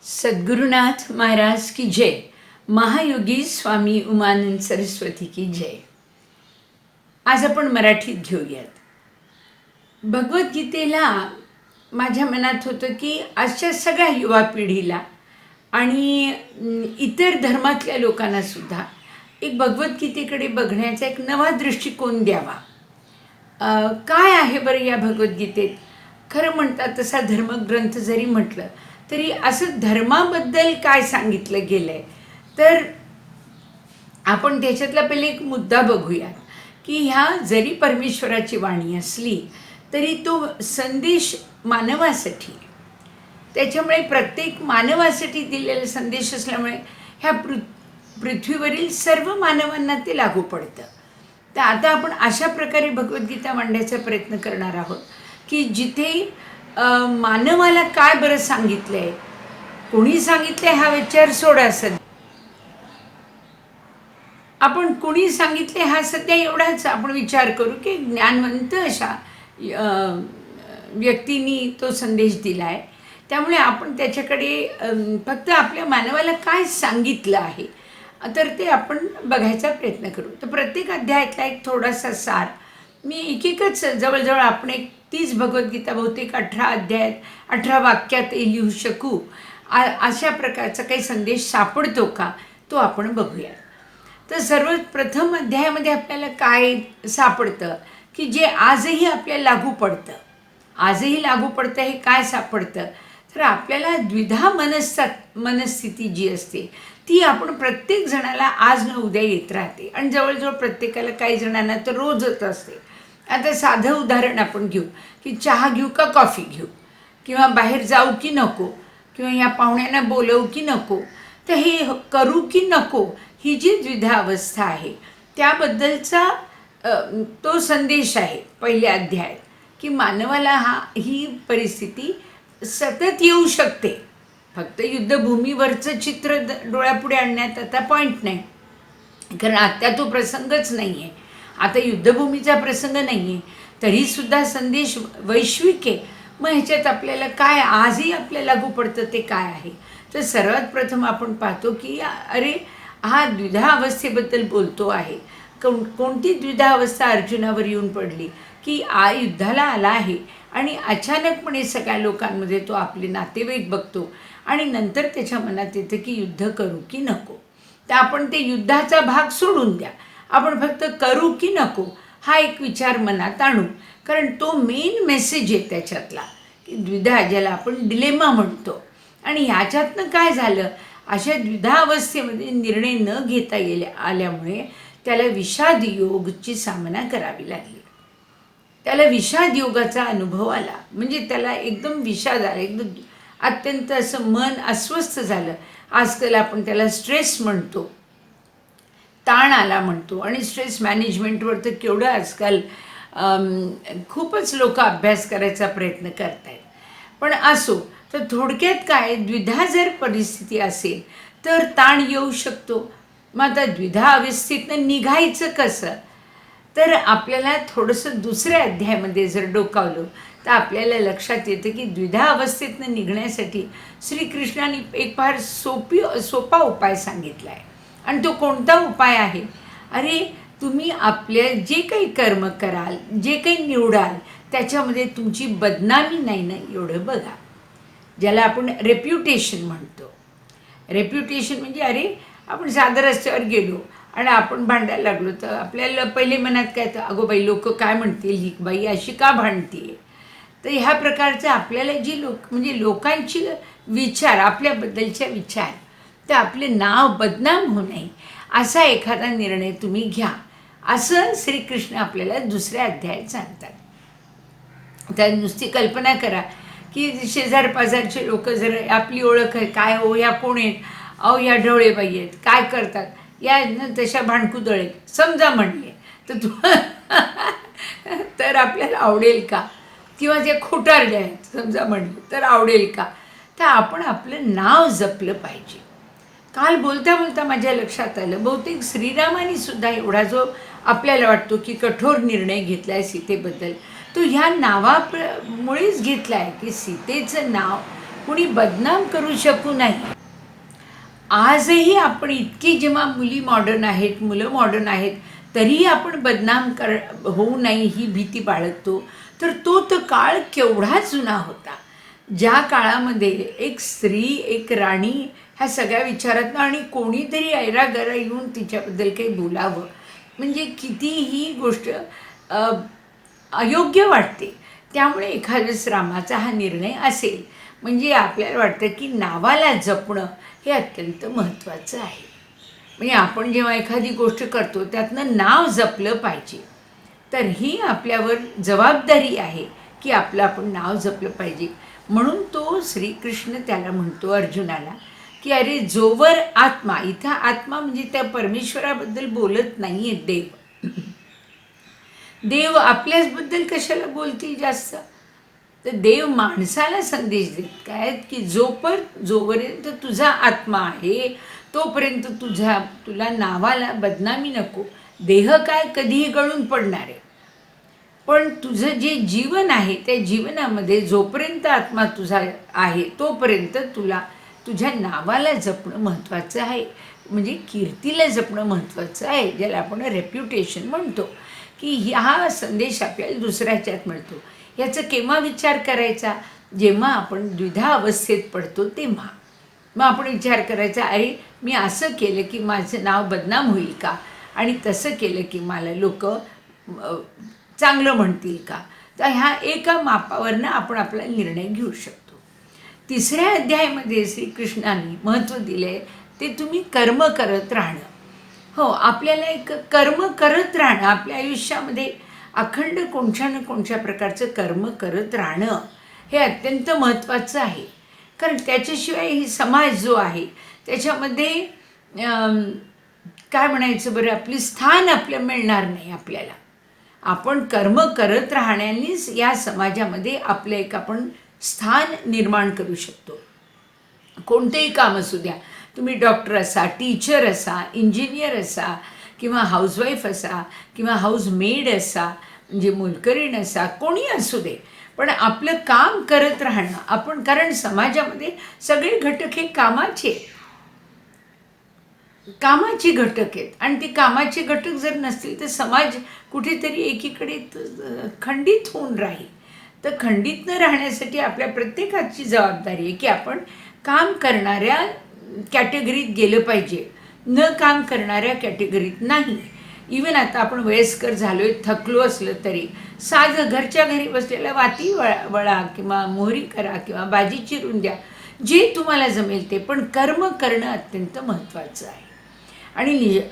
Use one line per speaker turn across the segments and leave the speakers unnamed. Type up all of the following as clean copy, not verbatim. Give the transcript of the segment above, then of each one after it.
सद्गुरुनाथ महाराज की जय. महायोगी स्वामी उमानंद सरस्वती की जय. आज आपण मराठीत घेऊयात. भगवद्गीतेला माझ्या मनात होतं की आजच्या सगळ्या युवा पिढीला आणि इतर धर्मातल्या लोकांना सुद्धा एक भगवद्गीतेकडे बघण्याचा एक नवा दृष्टिकोन द्यावा. काय आहे बरं या भगवद्गीतेत? खरं म्हणतात तसा धर्मग्रंथ जरी म्हटलं तरी असं धर्माबद्दल काय सांगितलं गेलं आहे, तर आपण त्याच्यातला पहिले एक मुद्दा बघूया की ह्या जरी परमेश्वराची वाणी असली तरी तो संदेश मानवासाठी, त्याच्यामुळे प्रत्येक मानवासाठी दिलेला संदेश असल्यामुळे ह्या पृथ्वीवरील सर्व मानवांना ते लागू पडतं. तर आता आपण अशा प्रकारे भगवद्गीता मांडण्याचा प्रयत्न करणार आहोत की जिथे मानवाला काय बरं सांगितलं आहे, कोणी सांगितलं हा विचार सोडा. आपण कोणी सांगितले हा सध्या एवढाच आपण विचार करू की ज्ञानवंत अशा व्यक्तींनी तो संदेश दिला आहे. त्यामुळे आपण त्याच्याकडे फक्त आपल्या मानवाला काय सांगितलं आहे तर ते आपण बघायचा प्रयत्न करू. तर प्रत्येक अध्यायातला एक थोडासा सार मी एकच जवळजवळ आपण एक 30 भगवद्गीता बहुतेक 18 अध्यायात 18 वाक्यात लिहू शकू अशा प्रकारचा काही संदेश सापडतो का तो आपण बघूया. तर सर्वप्रथम अध्यायामध्ये आपल्याला काय सापडतं की जे आजही आपल्याला लागू पडतं, आजही लागू पडतं. हे काय सापडतं तर आपल्याला द्विधा मनस्थिती जी असते ती आपण प्रत्येक जणाला आज न उद्या येत राहते आणि जवळजवळ प्रत्येकाला, काही जणांना तर रोजच असते. आता साधं उदाहरण आपण घेऊ की चहा घेऊ का कॉफी घेऊ, किंवा बाहेर जाऊ की नको, किंवा या पाहुण्यांना बोलवू की नको, तर हे करू की नको, ही जी द्विधा अवस्था आहे त्याबद्दलचा तो संदेश आहे पहिल्या अध्यायात की मानवाला ही परिस्थिती सतत येऊ शकते. फक्त युद्धभूमीवरचं चित्र डोळ्यापुढे आणण्यात आता पॉईंट नाही, कारण आता तो प्रसंगच नाही आहे. आता युद्धभूमीचा प्रसंग नाही आहे तरीसुद्धा संदेश वैश्विक आहे. मग ह्याच्यात आपल्याला काय आजही आपल्याला लागू पडतं ते काय आहे. तर सर्वात प्रथम आपण पाहतो की अरे हा द्विधा अवस्थेबद्दल बोलतो आहे. कोणती द्विधा अवस्था अर्जुनावर येऊन पडली की युद्धाला आला आहे आणि अचानकपणे सगळ्या लोकांमध्ये तो आपले नातेवाईक बघतो आणि नंतर त्याच्या मनात येतं की युद्ध करू की नको. तर आपण ते युद्धाचा भाग सोडून द्या, आपण फक्त करू की नको हा एक विचार मनात आणू, कारण तो मेन मेसेज आहे त्याच्यातला की द्विधा, ज्याला आपण डिलेमा म्हणतो. आणि ह्याच्यातनं काय झालं, अशा द्विधा अवस्थेमध्ये निर्णय न घेता आल्यामुळे त्याला विषाद योगची सामना करावी लागली. त्याला विषाद योगाचा अनुभव आला, म्हणजे त्याला एकदम विषाद आला, एकदम अत्यंत असं मन अस्वस्थ झालं. आजकाल आपण त्याला स्ट्रेस म्हणतो, ताण आला म्हणतो. आणि स्ट्रेस मॅनेजमेंटवर तर केवढं आजकाल खूपच लोक अभ्यास करायचा प्रयत्न करत आहेत. पण असो, तर थोडक्यात काय, द्विधा जर परिस्थिती असेल तर ताण येऊ शकतो. मग आता द्विधा अवस्थेतनं निघायचं कसं, तर आपल्याला थोडंसं दुसऱ्या अध्यायामध्ये जर डोकावलं तर आपल्याला लक्षात येतं की द्विधा अवस्थेतनं निघण्यासाठी श्रीकृष्णाने एक फार सोपा उपाय सांगितला आहे. आणि तो कोणता उपाय आहे, अरे तुम्ही आपले जे काही कर्म कराल, जे काही निवडाल त्याच्यामध्ये तुमची बदनामी नाही ना एवढं बघा. ज्याला आपण रेप्युटेशन म्हणतो. रेप्युटेशन म्हणजे अरे आपण साधं रस्त्यावर गेलो आणि आपण भांडायला लागलो तर आपल्याला पहिले मनात काय तर अगो बाई लोक काय म्हणतील, ही बाई अशी का भांडते. तर ह्या प्रकारचं आपल्याला जी म्हणजे लोकांची विचार, आपल्याबद्दलच्या विचार, तर आपले नाव बदनाम होऊ नये असा एखादा निर्णय तुम्ही घ्या, असं श्रीकृष्ण आपल्याला दुसऱ्या अध्यायात सांगतात. तर नुसती कल्पना करा की शेजार पाजारचे लोक जर आपली ओळख आहे, काय हो ह्या कोण आहेत, अहो ह्या ढवळेबाई आहेत, काय करतात, या तशा भांडकुदळे समजा म्हणले तर आपल्याला आवडेल का, किंवा जे खोटारडे आहेत समजा म्हणले तर आवडेल का. तर आपण आपलं नाव जपलं पाहिजे. काल बोलता बोलता माझ्या लक्षात आलं, बहुतेक श्रीरामाने सुद्धा एवढा जो आपल्याला वाटतो की कठोर निर्णय घेतला आहे सीतेबद्दल, तो ह्या नावामुळेच घेतला आहे की सीतेचं नाव कुणी बदनाम करू शकू नाही. आजही आपण इतकी जेव्हा मुली मॉडर्न आहेत, मुलं मॉडर्न आहेत, तरीही आपण बदनाम होऊ नये ही भीती बाळगतो. तर तो काळ केवढा जुना होता, ज्या काळामध्ये एक स्त्री, एक राणी ह्या सगळ्या विचारातनं आणि कोणीतरी ऐरागरा येऊन तिच्याबद्दल काही बोलावं म्हणजे कितीही गोष्ट अ, अयोग्य वाटते. त्यामुळे एखाद्यावेळेस रामाचा हा निर्णय असेल म्हणजे आपल्याला वाटतं की नावाला जपणं हे अत्यंत महत्त्वाचं आहे. म्हणजे आपण जेव्हा एखादी गोष्ट करतो त्यातनं नाव जपलं पाहिजे. तर ही आपल्यावर जबाबदारी आहे की आपलं आपण नाव जपलं पाहिजे. म्हणून तो श्रीकृष्ण त्याला म्हणतो अर्जुनाला की अरे जोवर आत्मा, इथं आत्मा म्हणजे त्या परमेश्वराबद्दल बोलत नाही आहे देव. देव आपल्याचबद्दल कशाला बोलतील जास्त. तर देव माणसाला संदेश देत काय की जोपर्यंत तुझा आत्मा आहे तोपर्यंत तुला नावाला बदनामी नको. देह काय कधीही गळून पडणार आहे, पण तुझं जे जीवन आहे त्या जीवनामध्ये जोपर्यंत आत्मा तुझा आहे तोपर्यंत तुला तुझ्या नावाला जपणं महत्त्वाचं आहे. म्हणजे कीर्तीला जपणं महत्त्वाचं आहे, ज्याला आपण रेप्युटेशन म्हणतो. की हा संदेश आपल्याला दुसऱ्याच्यात मिळतो. याचा केव्हा विचार करायचा, जेव्हा आपण द्विधा अवस्थेत पडतो तेव्हा. मग आपण विचार करायचा अरे मी असं केलं की माझं नाव बदनाम होईल का, आणि तसं केलं की मला लोक चांगलं म्हणतील का. तर ह्या एका मापावरनं आपण आपला निर्णय घेऊ शकतो. तिसऱ्या अध्यायामध्ये श्रीकृष्णाने महत्त्व दिले ते तुम्ही कर्म करत राहणं. हो, आपल्याला एक कर्म करत राहणं, आपल्या आयुष्यामध्ये अखंड कोणत्या ना कोणत्या प्रकारचं कर्म करत राहणं हे अत्यंत महत्त्वाचं आहे. कारण त्याच्याशिवाय ही समाज जो आहे त्याच्यामध्ये काय म्हणायचं बरं, आपली स्थान आपलं मिळणार नाही आपल्याला. आपण कर्म करत राहण्यानेच या समाजामध्ये आपलं एक आपण स्थान निर्माण करू शकतो. कोणतेही काम असू द्या, तुम्ही डॉक्टर असा, टीचर असा, इंजिनियर असा, किंवा हाऊसवाईफ असा, किंवा हाऊसमेड असा, म्हणजे मोलकरीण असा, कोणी असू दे, पण आपलं काम करत राहणं आपण. कारण समाजामध्ये सगळे घटक हे कामाची घटक आहेत, आणि ते कामाचे घटक जर नसतील तर समाज कुठेतरी एकीकडे खंडित होऊन राहील. तर खंडित न राहण्यासाठी आपल्या प्रत्येकाची जबाबदारी आहे की आपण काम करणाऱ्या कॅटेगरीत गेलं पाहिजे, न काम करणाऱ्या कॅटेगरीत नाही. इवन आता आपण वयस्कर झालो आहे, थकलो असलं तरी साधं घरच्या घरी बसलेल्या वाती वळा किंवा मोहरी करा किंवा भाजी चिरून द्या, जे तुम्हाला जमेल ते, पण कर्म करणं अत्यंत महत्त्वाचं आहे.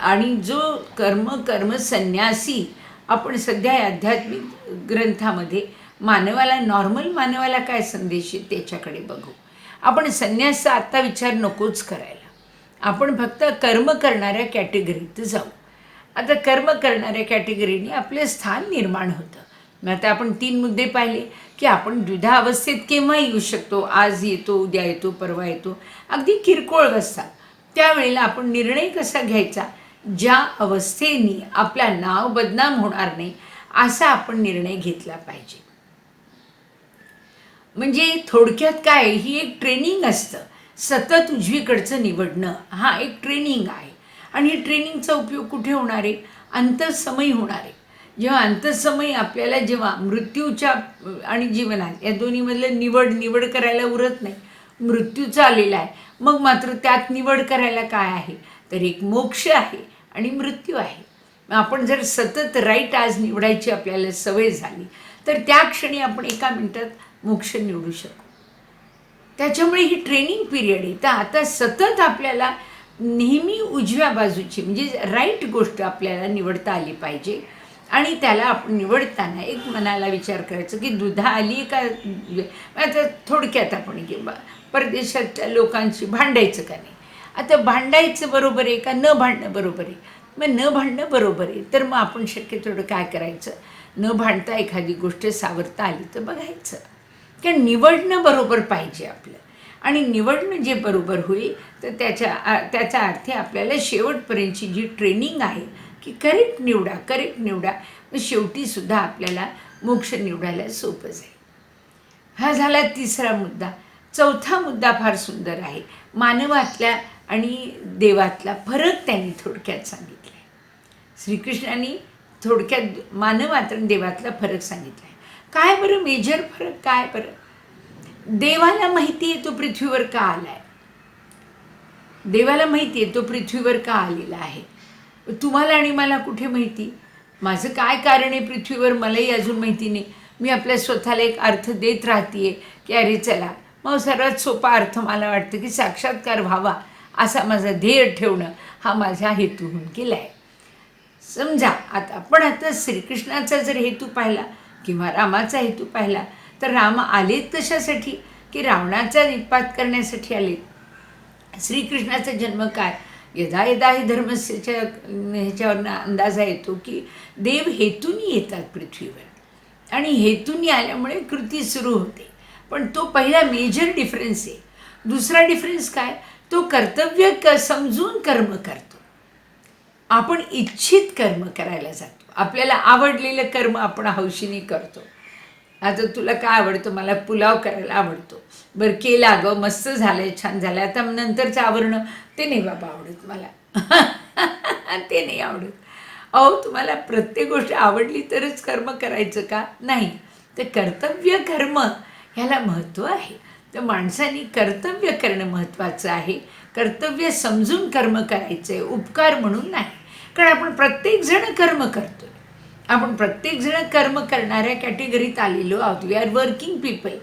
आणि जो कर्म संन्यासी आपण सध्या आध्यात्मिक ग्रंथामध्ये नॉर्मल मानवाला काय संदेश आहे त्याच्याकडे बघू. आपण संन्यासचा आत्ता विचार नकोच करायला, आपण फक्त कर्म करणाऱ्या कॅटेगरीत जाऊ. आता कर्म करणाऱ्या कॅटेगरीने आपले स्थान निर्माण होतं. मग आता आपण 3 मुद्दे पाहिले की आपण द्विधा अवस्थेत केव्हा येऊ शकतो. आज येतो, उद्या येतो, परवा येतो, अगदी किरकोळ असतात. त्यावेळेला आपण निर्णय कसा घ्यायचा, ज्या अवस्थेने आपला नाव बदनाम होणार नाही असा आपण निर्णय घेतला पाहिजे. म्हणजे थोडक्यात काय, ही एक ट्रेनिंग असतं. सतत उजवीकडचं निवडणं हा एक ट्रेनिंग आहे. आणि ही ट्रेनिंगचा उपयोग कुठे होणार आहे, अंतःसमयी होणार आहे. जेव्हा अंतःसमयी आपल्याला जेव्हा मृत्यूच्या आणि जीवनात या दोन्हीमधलं निवड करायला उरत नाही, मृत्यूचा आलेला आहे, मग मात्र त्यात निवड करायला काय आहे, तर एक मोक्ष आहे आणि मृत्यू आहे. आपण जर सतत राईट आज निवडायची आपल्याला सवय झाली तर त्या क्षणी आपण एका मिनिटात मोक्ष निवडू शकू. त्याच्यामुळे ही ट्रेनिंग पिरियड आहे. तर आता सतत आपल्याला नेहमी उजव्या बाजूची म्हणजे राईट गोष्ट आपल्याला निवडता आली पाहिजे. आणि त्याला आपण निवडताना एक मनाला विचार करायचं की दुधा आली का. आता थोडक्यात आपण परदेशातल्या लोकांशी भांडायचं का नाही. आता भांडायचं बरोबर आहे का न भांडणं बरोबर आहे. मग न भांडणं बरोबर आहे तर मग आपण शक्यतो काय करायचं, न भांडता एखादी गोष्ट सावरता आली तर बघायचं. कारण निवडणं बरोबर पाहिजे आपलं. आणि निवडणं जे बरोबर होईल तर त्याचा अर्थ आपल्याला शेवटपर्यंतची जी ट्रेनिंग आहे की करेक्ट निवडा, मग शेवटीसुद्धा आपल्याला मोक्ष निवडायला सोपं जाईल. हा झाला तिसरा मुद्दा. चौथा मुद्दा फार सुंदर आहे. मानवातल्या आणि देवातला फरक त्यांनी थोडक्यात सांगितला आहे. श्रीकृष्णांनी थोडक्यात मानवात आणि देवातला फरक सांगितला आहे. काय बरं मेजर फरक काय बरं? देवाला माहिती आहे तो पृथ्वीवर का आला आहे. देवाला माहिती आहे तो पृथ्वीवर का आलेला आहे. तुम्हाला आणि मला कुठे माहिती? माझं काय कारण आहे पृथ्वीवर मलाही अजून माहिती नाही. मी आपल्या स्वतःला एक अर्थ देत राहते की अरे चला, मग सर्वात सोपा अर्थ मला वाटतं की साक्षात्कार व्हावा असा माझा ध्येय ठेवणं हा माझा हेतू होऊन केला आहे. समजा आता श्रीकृष्णाचा जर हेतू पाहिला किंवा रामाचा हेतू पाहिला तर राम आलेत कशासाठी? की रावणाचा निपात करण्यासाठी आलेत. श्रीकृष्णाचा जन्म काय? यदा यदा ही धर्मस्याच्या ह्याच्यावरनं अंदाजा येतो की देव हेतूनी येतात पृथ्वीवर आणि हेतूनी आल्यामुळे कृती सुरू होते. पण तो पहिला मेजर डिफरन्स आहे. दुसरा डिफरन्स काय? तो कर्तव्य समजून कर्म करतो. आपण इच्छित कर्म करायला जातो. आपल्याला आवडलेलं कर्म आपण हौशीने करतो. आता तुला काय आवडतं? मला पुलाव करायला आवडतो. बरं केला गं, मस्त झालंय, छान झालं. आता नंतरचं आवरणं ते नाही बाबा आवडत मला. ते नाही आवडत. अहो, तुम्हाला प्रत्येक गोष्ट आवडली तरच कर्म करायचं का? नाही. तर कर्तव्य कर्म ह्याला महत्त्व आहे. तर माणसाने कर्तव्य करणं महत्त्वाचं आहे. कर्तव्य समजून कर्म करायचं आहे, उपकार म्हणून नाही. कारण आपण प्रत्येकजण कर्म करतो. आपण प्रत्येकजण कर्म करणाऱ्या कॅटेगरीत आलेलो आहोत. We are working people,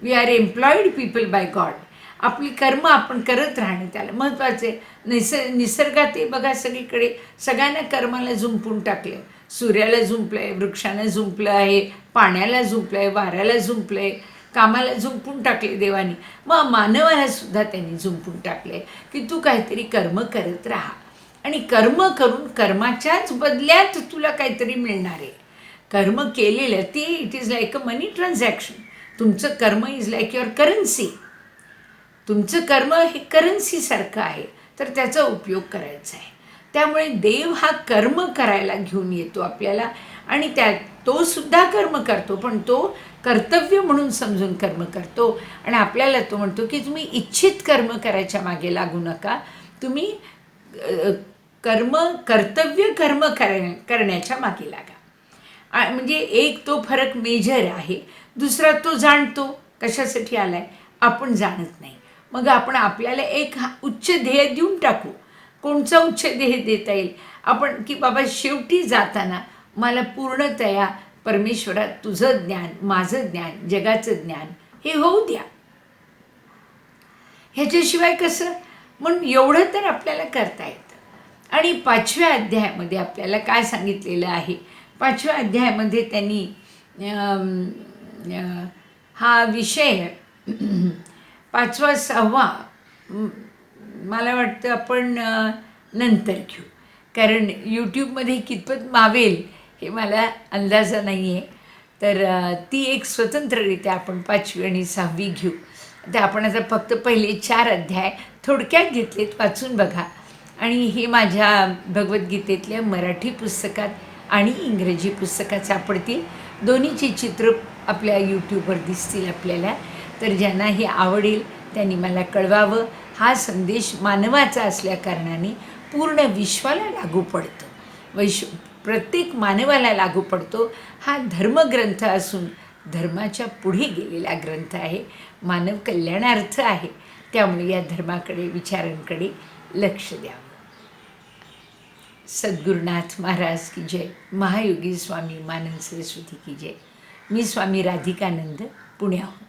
we are employed people by God. आपली कर्म आपण करत राहणं त्याला महत्त्वाचं आहे. निसर्गात ते बघा सगळीकडे सगळ्यांना कर्माला झुंपून टाकलं आहे. सूर्याला झुंपलं आहे, वृक्षांना झुंपलं आहे, पाण्याला झुंपलं आहे, वाऱ्याला झुंपलं आहे, कामाला झुंपून टाकले देवानी. मग मानवाला सुद्धा त्यांनी झुंपून टाकले की तू काहीतरी कर्म करत राहा आणि कर्म करून कर्माच्याच बदल्यात तुला काहीतरी मिळणार आहे. कर्म केलेलं ते it is like a money transaction. तुमचं कर्म इज लाईक युअर करन्सी. तुमचं कर्म हे करन्सीसारखं आहे, तर त्याचा उपयोग करायचा आहे. त्यामुळे देव हा कर्म करायला घेऊन येतो आपल्याला आणि तो सुद्धा कर्म करतो, पण तो कर्तव्य म्हणून समजून कर्म करतो आणि आपल्याला तो म्हणतो की तुम्ही इच्छित कर्म करायच्या मागे लागू नका. तुम्ही कर्तव्य कर्म करण्याच्या मागे लागा. म्हणजे एक तो फरक मेजर आहे. दुसरा तो जाणतो कशासाठी आलाय आपण जाणत नाही. मग आपण आपल्याला एक उच्च ध्येय देऊन टाकू. कोणचं उच्च ध्येय देता येईल? आपण की बाबा शेवटी जाताना मला पूर्णतया परमेश्वरात तुझं ज्ञान, माझं ज्ञान, जगाचं ज्ञान हे होऊ द्या. ह्याच्याशिवाय कसं? म्हणून एवढं तर आपल्याला करता येतं. आणि 5व्या अध्यायामध्ये आपल्याला काय सांगितलेलं आहे? 5व्या अध्यायामध्ये त्यांनी हा विषय 5वा 6वा मला वाटतं आपण नंतर घेऊ. कारण यूट्यूबमध्ये कितपत मावेल हे मला अंदाजा नाही आहे. तर ती एक स्वतंत्ररित्या आपण 5वी आणि 6वी घेऊ. तर आपण आता फक्त पहिले 4 अध्याय थोडक्यात घेतलेत, वाचून बघा. आणि हे माझ्या भगवद्गीतेतल्या मराठी पुस्तकात आणि इंग्रजी पुस्तकात सापडतील. दोन्हीची चित्र आपल्या यूट्यूबवर दिसतील आपल्याला. तर ज्यांना हे आवडेल त्यांनी मला कळवावं. हा संदेश मानवाचा असल्याकारणाने पूर्ण विश्वाला लागू पडतो. प्रत्येक मानवाला लागू पडतो. हा धर्मग्रंथ असून धर्माच्या पुढे गेलेला ग्रंथ आहे. मानव कल्याणार्थ आहे. त्यामुळे या धर्माकडे, विचारांकडे लक्ष द्यावं. सद्गुरुनाथ महाराज की जय. महायोगी स्वामी मानंद सरस्वती की जय. मी स्वामी राधिकानंद, पुण्याहून.